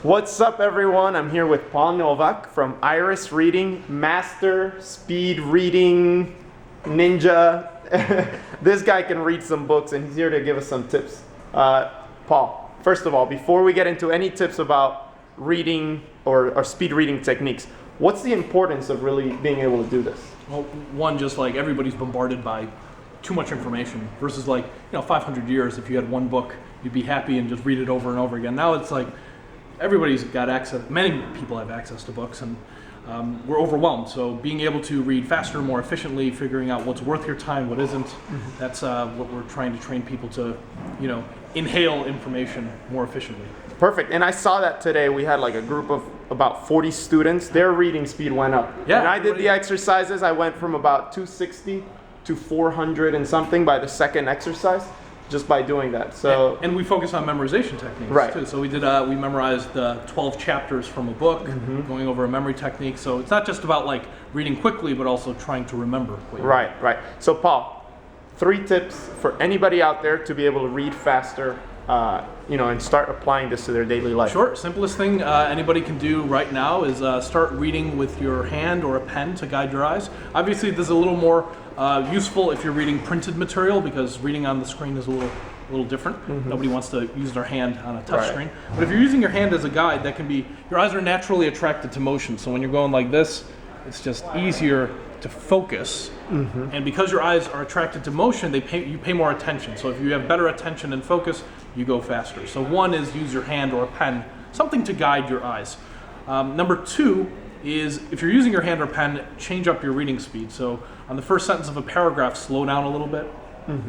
What's up, everyone? I'm here with Paul Nowak from Iris Reading, Master Speed Reading Ninja. This guy can read some books, and he's here to give us some tips. Paul, first of all, before we get into any tips about reading or speed reading techniques, what's the importance of really being able to do this? Well, one, just like everybody's bombarded by too much information versus 500 years, if you had one book, you'd be happy and just read it over and over again. Now it's like everybody's got access, many people have access to books, and we're overwhelmed. So being able to read faster, more efficiently, figuring out what's worth your time, what isn't, that's what we're trying to train people to, inhale information more efficiently. Perfect. And I saw that today. We had like a group of about 40 students. Their reading speed went up. Yeah, and I did the exercises. I went from about 260 to 400 and something by the second exercise, just by doing that. So and we focus on memorization techniques too. So we memorized 12 chapters from a book, going over a memory technique. So it's not just about like reading quickly, but also trying to remember what you read. Right. So Paul, 3 tips for anybody out there to be able to read faster, and start applying this to their daily life. Sure. Simplest thing anybody can do right now is start reading with your hand or a pen to guide your eyes. Obviously, this is a little more useful if you're reading printed material, because reading on the screen is a little different. Nobody wants to use their hand on a touch screen. But if you're using your hand as a guide, that can be, your eyes are naturally attracted to motion. So when you're going like this, it's just easier to focus. And because your eyes are attracted to motion, you pay more attention. So if you have better attention and focus, you go faster. So one is use your hand or a pen, something to guide your eyes. Number 2 is, if you're using your hand or pen, change up your reading speed. So on the first sentence of a paragraph, slow down a little bit.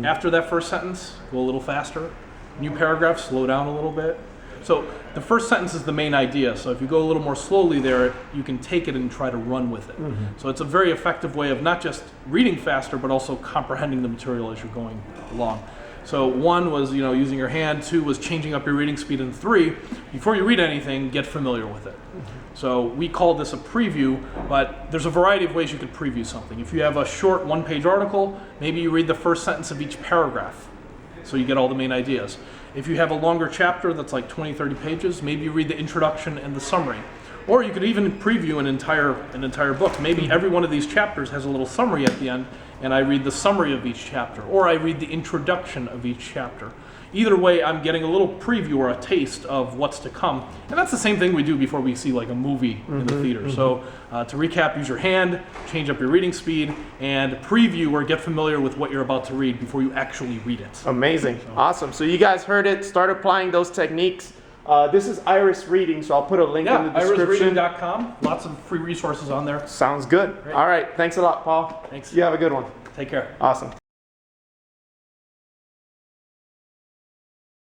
After that first sentence, go a little faster. New paragraph, slow down a little bit. So the first sentence is the main idea. So if you go a little more slowly there, you can take it and try to run with it. So it's a very effective way of not just reading faster, but also comprehending the material as you're going along. So 1 was using your hand, 2 was changing up your reading speed, and 3, before you read anything, get familiar with it. So we call this a preview, but there's a variety of ways you could preview something. If you have a short 1-page article, maybe you read the first sentence of each paragraph, so you get all the main ideas. If you have a longer chapter that's like 20, 30 pages, maybe you read the introduction and the summary. Or you could even preview an entire book. Maybe every one of these chapters has a little summary at the end, and I read the summary of each chapter, or I read the introduction of each chapter. Either way, I'm getting a little preview or a taste of what's to come. And that's the same thing we do before we see like a movie in the theater. So to recap, use your hand, change up your reading speed, and preview or get familiar with what you're about to read before you actually read it. Amazing. Awesome. So you guys heard it. Start applying those techniques. This is Iris Reading, so I'll put a link in the description. irisreading.com. Lots of free resources on there. Sounds good. Great. All right. Thanks a lot, Paul. Thanks. You have a good one. Take care. Awesome.